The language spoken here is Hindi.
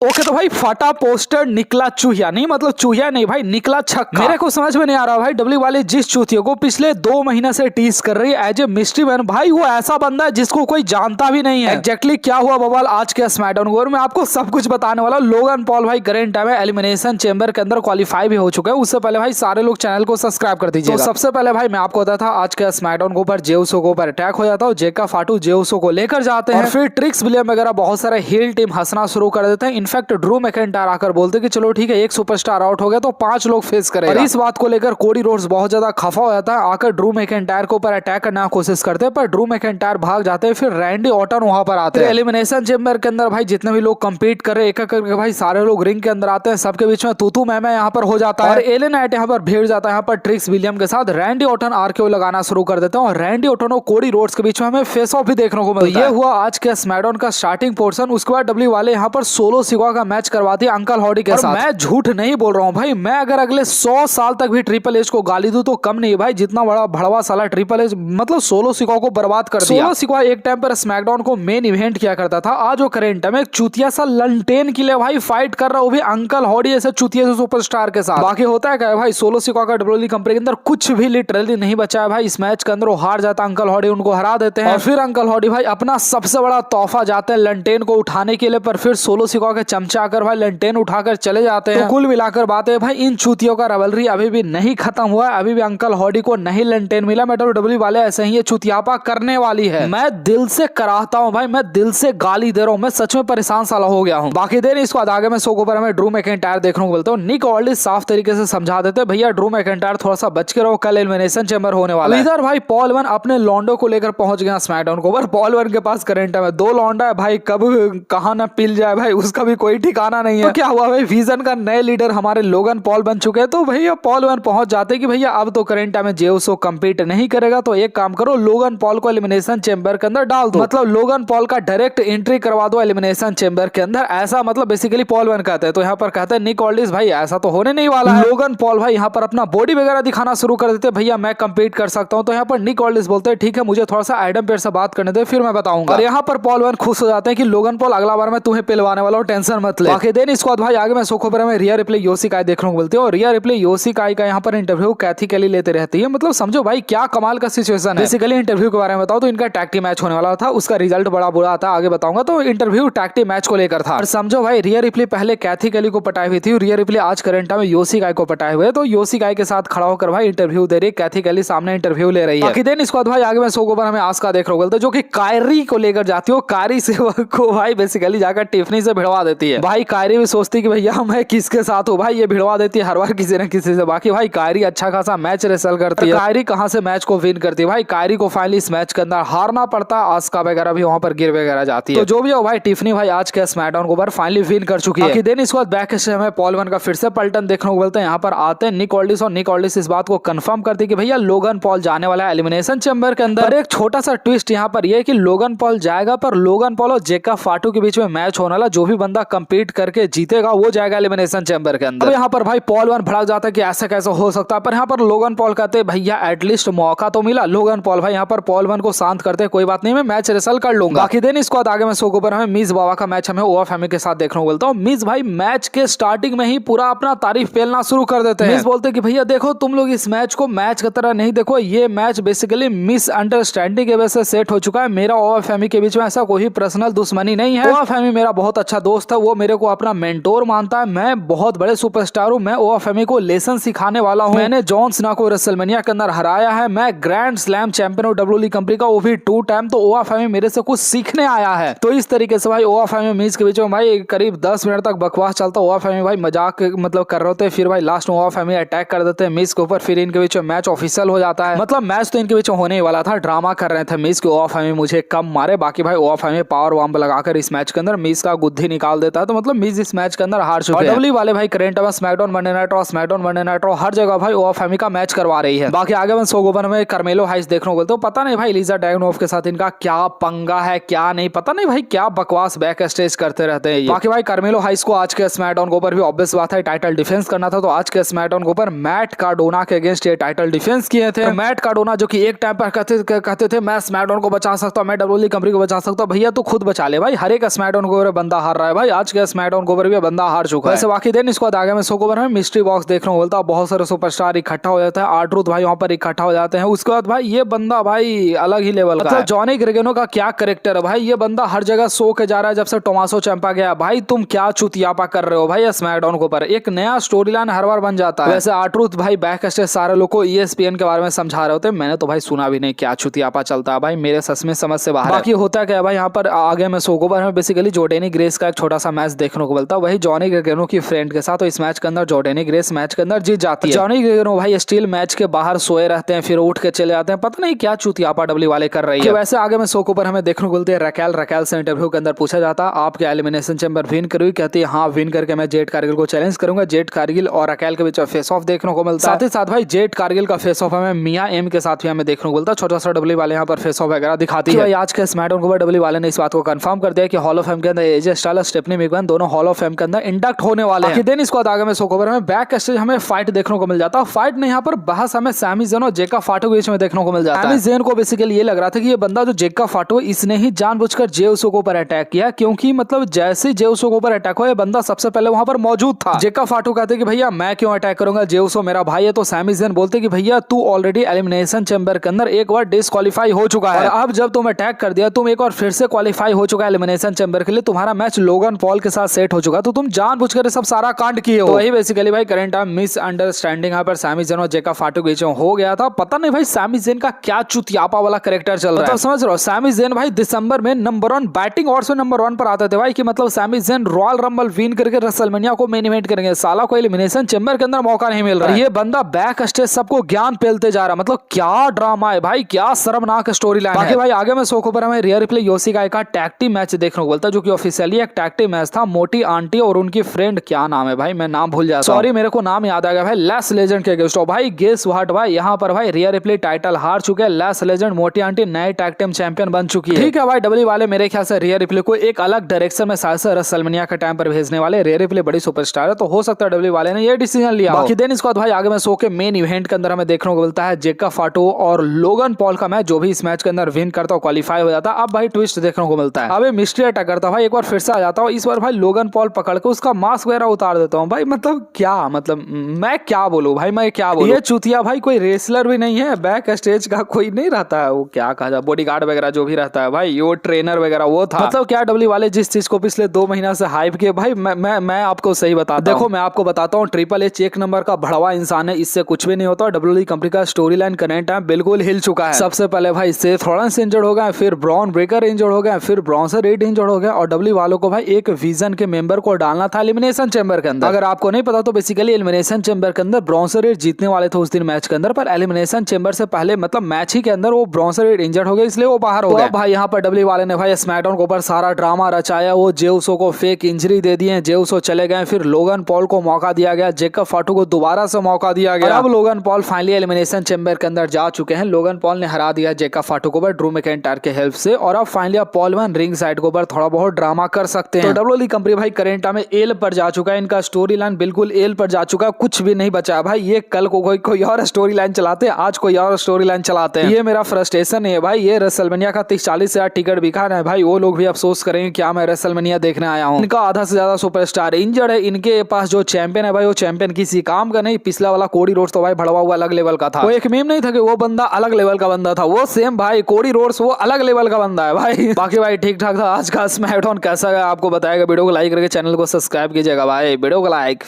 ओके तो भाई फटा पोस्टर निकला चूहिया, नहीं मतलब चूहिया नहीं भाई, निकला छक्का। मेरे को समझ में नहीं आ रहा भाई, डब्ल्यू वाले जिस चूतियों को पिछले 2 महीने से टीज कर रही है एज ए मिस्ट्री मैन, भाई वो ऐसा बंदा है जिसको कोई जानता भी नहीं है। एग्जैक्टली क्या हुआ बवाल आज के स्मैकडाउन वॉर में आपको सब कुछ बताने वाला। लोगन पॉल भाई करंट टाइम में एलिमिनेशन चेंबर के अंदर क्वालिफाई भी हो चुके हैं। उससे पहले भाई सारे लोग चैनल को सब्सक्राइब कर दीजिए। तो सबसे पहले भाई मैं आपको बताता था आज के स्मैकडाउन के ऊपर जेउसो के ऊपर अटैक हो जाता है, जेका फाटू जेउसो को लेकर जाते हैं, फिर ट्रिक्स विलियम वगैरह बहुत सारे हील टीम हंसना शुरू कर देते हैं। इनफैक्ट ड्रू मैकिंटायर आकर बोलते कि चलो ठीक है एक सुपरस्टार आउट हो गया तो 5 लोग फेस करेंगे। और इस बात को लेकर कोडी रोड्स बहुत ज्यादा खफा हो जाता है, आकर ड्रू मैकिंटायर के ऊपर अटैक करने की कोशिश करते हैं, पर ड्रू मैकिंटायर भाग जाते हैं। फिर रैंडी ऑर्टन वहां पर आते हैं। एलिमिनेशन चेंबर के अंदर भाई जितने भी लोग कंपीट कर रहे हैं एक एक करके भाई सारे लोग रिंग के अंदर आते हैं, सबके बीच में तू मैं यहाँ पर हो जाता है और एले नाइट यहाँ पर भीड़ जाता है। यहाँ पर ट्रिक्स विलियम के साथ रैंडी ऑर्टन आरकेओ लगाना शुरू कर देते हैं और रैंडी ऑर्टन और कोडी रोड्स के बीच में हमें फेस ऑफ भी देखने को मिलता है। ये हुआ आज के स्मैकडाउन का स्टार्टिंग पोर्शन। उसके बाद डब्ल्यू वाले यहाँ पर सोलो सिक्वा का मैच करवाती है अंकल हॉडी के साथ। मैं झूठ नहीं बोल रहा हूँ भाई, मैं अगर अगले 100 साल तक भी ट्रिपल एच को गाली दूं तो कम नहीं है भाई, जितना बड़ा भड़वा साला ट्रिपल एच मतलब सोलो सिक्वा को बर्बाद कर दिया। सोलो सिक्वा एक टाइम पर स्मैकडाउन को मेन इवेंट किया करता था। आज वो करेंट में एक चुतिया सा लंटेन के लिए भाई फाइट कर रहा, वो भी अंकल हॉडी ऐसे चुतिया से सुपरस्टार के साथ। बाकी होता है क्या भाई, सोलो सिक्वा का डब्ल्यूडब्ल्यूई कंपनी के अंदर कुछ भी लिटरली नहीं बचा है भाई। इस मैच के अंदर वो हार जाता, अंकल हॉडी उनको हरा देते हैं और फिर अंकल हॉडी भाई अपना सबसे बड़ा तोहफा जाते हैं लंटेन को उठाने के लिए, पर फिर सोलो सिक्वा के चमचा आकर भाई लंटेन उठाकर चले जाते हैं। तो कुल मिलाकर बात है भाई इन चूतियों का रवलरी अभी भी नहीं खत्म हुआ है, अभी भी अंकल हॉडी को नहीं लंटेन मिला। डब्ल्यूडब्ल्यूई वाले ऐसे ही ये चुतियापा करने वाली है। मैं दिल से कराहता हूं भाई, मैं दिल से गाली दे रहा हूं, मैं सच में परेशान साला हो गया हूं। बाकी देर इसको आगे में शो के ऊपर हमें ड्रू मैकिंटायर देखने को मिलता है। निक ऑल्डिस साफ तरीके से समझा देते भैया ड्रू मैकिंटायर थोड़ा सा बच के रहो, कल एलिमिनेशन चेंबर होने वाला है। इधर भाई पॉल वन अपने लॉन्डो को लेकर पहुंच गया स्मैकडाउन को ऊपर। पॉल वन के पास करंट में 2 लॉन्डा है भाई, कब कहां ना पिल जाए भाई उसका भी कोई ठिकाना नहीं है। तो क्या हुआ भाई, विजन का नए लीडर हमारे लोगन पॉल बन चुके हैं। तो भैया पॉल वन पहुंच जाते कि भैया अब तो करंट टाइम में जेउसो कंपीट नहीं करेगा, तो एक काम करो लोगन पॉल को एलिमिनेशन चेंबर के अंदर डाल दो, मतलब लोगन पॉल का डायरेक्ट एंट्री करवा दो एलिमिनेशन चेंबर के अंदर। ऐसा मतलब बेसिकली पॉल वन कहते हैं। तो यहाँ पर कहते हैं निक ऑल्डिस भाई ऐसा तो होने नहीं वाला है। लोगन पॉल भाई यहाँ पर अपना बॉडी वगैरह दिखाना शुरू कर देते, भैया मैं कंपीट कर सकता हूँ। तो यहाँ पर निक ऑल्डिस बोलते हैं ठीक है मुझे थोड़ा सा एडम पेयर से बात करने दे फिर मैं बताऊंगा। और यहाँ पर पॉल वन खुश हो जाते हैं कि लोगन पॉल अगला बार मैं तुम्हें पिलवाने वाला हूँ, टेंशन मत ले। बाकी देन इसके बाद भाई आगे मैं सोखो पर रिया रिप्ले योशिकाई देखने को मिलते हैं और रिया रिप्ले योशिकाई का यहाँ पर इंटरव्यू कैथी केली लेते रहती है। मतलब समझो भाई क्या कमाल का सिचुएशन है। बेसिकली इंटरव्यू के बारे में बताओ तो इनका टैग टीम मैच होने वाला था, उसका रिजल्ट बड़ा बुरा था, आगे बताऊंगा। तो इंटरव्यू टैग टीम मैच को लेकर था और समझो भाई रिया रिप्ले पहले कैथी केली को पटाई हुई थी, रिया रिप्ले आज करंट में योशिकाई को पटाए हुए। तो योशिकाई के साथ खड़ा होकर भाई इंटरव्यू दे रही, कैथी केली सामने इंटरव्यू ले रही है। बाकी देन इसके बाद भाई आगे मैं शो पर हमें आस्का देख रहा हूँ जो कि कायरी को लेकर जाती हो, कायरी से को भाई बेसिकली जाकर टिफनी से भिड़वा देती है। भाई कायरी भी सोचती कि भैया मैं किसके साथ हूँ, भाई ये भिड़वा देती है हर बार किसी न किसी से। बाकी भाई कायरी अच्छा खासा मैच रेसल करती है, कायरी कहां से मैच को विन करती है भाई, कायरी को फाइनली इस मैच के अंदर हारना पड़ता है, आस्का वगैरह भी वहां पर गिर वगैरह जाती है। तो जो भी हो भाई टिफनी भाई आज के स्मैकडाउन को ऊपर फाइनली विन कर चुकी है। देन इसके बाद बैक से हमें पॉल वन का फिर से पलटन देखने को मिलता है। यहाँ पर आते हैं निक ऑल्डिस और निक ऑल्डिस इस बात को कंफर्म करती है कि भैया लोगन पॉल जाने वाला है एलिमिनेशन चेंबर के अंदर। एक छोटा सा ट्विस्ट यहाँ पर यह कि लोगन पॉल जाएगा, पर लोगन पॉल और जेका फाटू के बीच में मैच होने वाला, जो भी बंदा कंपीट करके जीतेगा वो जाएगा एलिमिनेशन चेंबर के अंदर। यहाँ पर भाई पॉल वन भड़क जाता है कि ऐसा कैसे हो सकता है, पर यहाँ पर लोगन पॉल कहते हैं भैया एटलीस्ट मौका तो मिला। लोगन पॉल भाई यहाँ पर पॉल वन को शांत करते हैं, कोई बात नहीं मैं मैच रिसल कर लूंगा। बाकी दिन इसको आगे में शो पर हमें मिस बाबा का मैच हमें ओवा फैमिली के साथ देखने को मिलता है। मिस भाई मैच के स्टार्टिंग में ही पूरा अपना तारीफ पेलना शुरू कर देते हैं। मिस बोलते हैं कि भैया देखो तुम लोग इस मैच को मैच की तरह नहीं देखो, ये मैच बेसिकली मिस अंडरस्टैंडिंग की वजह से सेट हो चुका है। मेरा ओवा फैमिली के बीच में ऐसा कोई पर्सनल दुश्मनी नहीं है। ओवा फैमिली मेरा बहुत अच्छा दोस्त है, वो मेरे को अपना मेंटोर मानता है, मैं बहुत बड़े सुपरस्टार हूँ, मैं ओवा फैमिली को लेसन सिखाने वाला हूँ। मैंने जॉन सीना को रेसलमेनिया के अंदर हराया है, मैं ग्रैंड स्लैम चैंपियन हूँ डब्ल्यूडब्ल्यूई कंपनी का, वो भी 2 टाइम। तो ओवा फैमिली मेरे से कुछ सीखने आया है। तो इस तरीके से भाई ओवा फैमिली मिस के बीच में भाई करीब 10 मिनट तक बकवास चलता। ओवा फैमिली भाई मजाक मतलब कर रहे होते, फिर भाई लास्ट में ओवा फैमिली अटैक कर देते हैं मिस के ऊपर, फिर इनके बीच में मैच ऑफिशियल हो जाता है। मतलब मैच तो इनके बीच में होने ही वाला था, ड्रामा कर रहे थे मिस के ओवा फैमिली मुझे कम मारे। बाकी भाई ओवा फैमिली पावर बम लगाकर इस मैच के अंदर मिस का गुद्दी निकाल देता है। तो मतलब मिस इस मैच के अंदर हार चुके हैं। डब्ल्यूडब्ल्यूई वाले भाई करंट में SmackDown Monday night Raw, SmackDown Monday night Raw हर जगह भाई ओवा फैमिली का मैच करवा रही है। बाकी आगे सोगोबन में कार्मेलो हाइस देखने को मिलते हो, पता नहीं भाई एलिजा ड्रैगनोफ के साथ इनका क्या पंगा है क्या नहीं पता नहीं भाई, क्या बकवास बैक स्टेज करते रहते हैं। बाकी भाई कार्मेलो हाइस को आज के स्मैकडाउन के ऊपर भी ऑब्वियस बात है टाइटल डिफेंस करना था, तो आज के स्मैकडाउन के ऊपर मैट कार्डोना के अगेंस्ट ये टाइटल डिफेंस किए थे। तो मैट कार्डोना जो कि एक टाइम पर कहते थे मैं स्मैकडाउन को बचा सकता हूँ, मैं डब्ल्यूडब्ल्यूई कंपनी को बचा सकता हूँ, भैया तू खुद बचा ले भाई, हर एक स्मैकडाउन को बंदा हार रहा है भाई, भाई आज के स्मैकडाउन को भी बंदा हार चुका है। वैसे बाकी दिन इसको आगे में शो को में मिस्ट्री बॉक्स देखने को मिलता है, बहुत सारे सुपरस्टार इकट्ठा हो जाता है, आर्ट्रूथ भाई वहां पर इकट्ठा हो जाते हैं। उसके बाद भाई ये बंदा भाई अलग ही लेवल का है। जॉनी ग्रेगनो का क्या कैरेक्टर है भाई, ये बंदा हर जगह सो के जा रहा है जब से टोमासो चैंपा गया। भाई तुम क्या चुतियापा कर रहे हो भाई स्मैकडाउन के ऊपर, एक नया स्टोरी लाइन हर बार बन जाता है। वैसे आर्ट्रूथ भाई बैक स्टेज सारे लोग को ESPN के बारे में समझा रहे होते हैं, मैंने तो भाई सुना भी नहीं क्या चुतियापा चलता है भाई, मेरे सच में समझ से बाहर। बाकी होता क्या है भाई यहाँ पर आगे में शो को में बेसिकली जॉर्डेनी ग्रेस का एक छोटा सा मैच देखने को मिलता है, वही जॉनी ग्रेगनो की फ्रेंड के साथ। तो इस मैच के अंदर जॉर्डेनी ग्रेस मैच के अंदर जीत जाती है। जॉनी ग्रेगनो भाई स्टील मैच के बाहर सोए रहते हैं, फिर उठ के चले जाते हैं, पता नहीं क्या चुतियापा डब्ल्यू वाले कर रही है। वैसे आगे में शो को हमें देखने को मिलते हैं रकेल से इंटरव्यू के अंदर पूछा जाता है आप क्या एलिमिनेशन चैंबर विन करोगी, कहती है हाँ विन करके मैं जेट कारगिल को चैलेंज करूंगा। जेट कारगिल और रकेल के बीच फेस ऑफ देखने को मिलता है। साथ ही साथ भाई जेट कारगिल का फेस ऑफ हमें मिया एम के साथ भी हमें देखने को मिलता है, छोटा सा डब्ल्यू वाले यहाँ पर फेस ऑफ वगैरह दिखाती है। आज के स्मैकडाउन के ऊपर डब्ल्यू वाले ने इस बात को कंफर्म कर दिया कि हॉल ऑफ फेम के अंदर एजे स्टाइल्स स्टेफनी मैकमैन दोनों हॉल ऑफ फेम के अंदर इंडक्ट होने वाले हैं। दिन इसको आगे में शो कवर में बैक स्टेज हमें फाइट देखने को मिल जाता है। फाइट ने यहाँ पर बहस हमें सैमी ज़ेन और जेका फाटो के बीच में देखने को मिल जाता है। सैमी ज़ेन को बेसिकली ये लग रहा था कि ये बंदा जो जेका फाटो इसने ही जानबूझकर जे उसो के ऊपर अटैक किया, क्योंकि मतलब जैसे जे उसो के ऊपर अटैक हुआ ये बंदा सबसे पहले वहां पर मौजूद था। जेका फाटो कहते कि भैया मैं क्यों अटैक करूंगा, जे उसो मेरा भाई है। तो सैमी ज़ेन बोलते कि भैया तू ऑलरेडी एलिमिनेशन चैंबर के अंदर एक बार डिस्क्वालीफाई हो चुका है, और अब जब तुम अटैक कर दिया तुम एक बार फिर से क्वालीफाई हो चुका है एलिमिनेशन चैंबर के लिए, तुम्हारा मैच लोगन पॉल के साथ सेट हो चुका, तो तुम जानबूझकर सब सारा कांड किए हो। तो वही बेसिकली भाई करंट टाइम मिसअंडरस्टैंडिंग यहाँ पर सैमी ज़ेन और जेका फाटो के बीच में हो गया था। पता नहीं भाई सैमी ज़ेन का क्या चुतियापा वाला कैरेक्टर चल रहा है, समझ रहे हो। सैमी ज़ेन भाई दिसंबर में नंबर 1 बैटिंग ऑर्ड्स में नंबर 1 पर आते थे भाई, कि मतलब Sami Zayn Royal Rumble win करके रेसलमेनिया को मेन इवेंट करेंगे, साला को एलिमिनेशन चैंबर के अंदर मौका नहीं मिल रहा है। ये बंदा बैक स्टेज सबको ज्ञान पेलते जा रहा है, मतलब क्या ड्रामा है भाई, क्या शर्मनाक स्टोरी लाइन है। भाई आगे में शो को पर हमें रियर रिप्ले योशिकाई का टैग टीम मैच देखने को मिलता है, जो कि ऑफिशियली एक टैग टीम मैच था। मोटी आंटी और उनकी फ्रेंड, क्या नाम है भाई मैं नाम भूल जाता हूं, सॉरी मेरे को नाम याद आ गया भाई, लेस लेजेंड के अगेंस्ट। भाई गेस व्हाट भाई यहाँ पर भाई रियर रिप्ले टाइटल हार चुके हैं लेस लेजेंड, मोटी आंटी नए टैग टीम चैंपियन बन चुकी है। ठीक है भाई डब्ल्यू वाले मेरे ख्याल से रियर रिप्ले को एक अलग डायरेक्शन में शायद से रेसलमेनिया के टाइम पर भेजने वाले। रियर रिप्ले बड़ी सुपरस्टार है, तो हो सकता है डब्ल्यू वाले ने ये डिसीजन लिया। बाकी दिन इसके बाद भाई आगे में शो के मेन इवेंट के अंदर हमें देखने को मिलता है जेका फाटो और लोगन पॉल का मैच, जो भी इस मैच के अंदर विन करता है क्वालीफाई हो जाता है। अब भाई ट्विस्ट देखने को मिलता है, अब मिस्ट्री अटैक करता है भाई, एक बार फिर से आ जाता हूँ, इस बार भाई लोगन पॉल पकड़ के उसका मास्क वगैरह उतार देता हूँ। भाई मतलब क्या, मतलब मैं क्या बोलूं भाई, मैं क्या बोलूं, ये चूतिया भाई कोई रेसलर भी नहीं है, बैक स्टेज का कोई नहीं रहता है, वो क्या कहा जाए बॉडीगार्ड वगैरह जो भी रहता है भाई, वो ट्रेनर वगैरह वो था। मतलब क्या डब्ल्यू वाले जिस चीज को पिछले 2 महीना से हाइप किए भाई, मैं आपको सही बताता देखो मैं आपको बताता हूँ, ट्रिपल एच एक नंबर का भड़वा इंसान है, इससे कुछ भी नहीं होता। डब्ल्यूडब्ल्यूई कंपनी का स्टोरी लाइन करंट है बिल्कुल हिल चुका है। सबसे पहले भाई सेथ रॉलिंस इंजर्ड हो गए, फिर ब्रॉन ब्रेकर इंजर्ड हो गए, फिर ब्रॉन्सन रीड इंजर्ड हो गया, और डब्ल्यू वालों को भाई एक विजन के मेंबर को डालना था एलिमिनेशन चैंबर के अंदर। अगर आपको नहीं पता तो बेसिकली एलिमिनेशन चैंबर के अंदर ब्रॉन्सन रीड जीतने वाले थे उस दिन मैच के अंदर, पर एलिमिनेशन चैंबर से पहले मतलब मैच ही के अंदर वो ब्रॉन्सन रीड इंजर्ड हो गए, इसलिए वो बाहर हो गए। भाई यहाँ पर डब्ल्यू वाले ने भाई स्मैकडाउन के ऊपर सारा ड्रामा रचाया, वो जे उसो को फेक इंजरी दे दिए, जे उसो चले गए, फिर लोगन पॉल को मौका दिया गया, जेकब फाटू को दोबारा से मौका दिया गया। अब Logan Paul finally elimination chamber के अंदर जा चुके हैं। लोगन पॉल ने हरा दिया जेकब फाटू को ड्रू मैकिंटायर के हेल्प से, और अब finally Paul man ring side के ऊपर थोड़ा बहुत ड्रामा कर सकते हैं। तो डब्ल्यूडब्ल्यूई कंपनी भाई करंट में एल पर जा चुका है, इनका स्टोरी लाइन बिल्कुल एल पर जा चुका है, कुछ भी नहीं बचा भाई। ये कल को कोई और स्टोरी लाइन चलाते हैं, आज कोई और स्टोरी लाइन चलाते हैं। ये मेरा फ्रस्ट्रेशन है भाई। ये रेसलमेनिया का 30-40 हजार टिकट बिका है भाई, वो लोग भी अफसोस करेंगे क्या मैं रेसलमेनिया देखने आया हूँ। इनका आधा से ज्यादा सुपरस्टार इंजर्ड है, इनके पास जो चैंपियन है भाई वो चैंपियन किसी काम का नहीं। पिछला वाला कोडी रोड्स तो भाई भड़वा हुआ अलग लेवल का था, वो एक मीम नहीं था कि वो बंदा अलग लेवल का बंदा था, वो सेम भाई कोडी रोड्स वो अलग लेवल का बंदा है भाई। बाकी भाई ठीक ठाक था आज का स्मैकडाउन, कैसा है आपको बताएगा। वीडियो को लाइक करके चैनल को सब्सक्राइब कीजिएगा भाई, वीडियो को लाइक।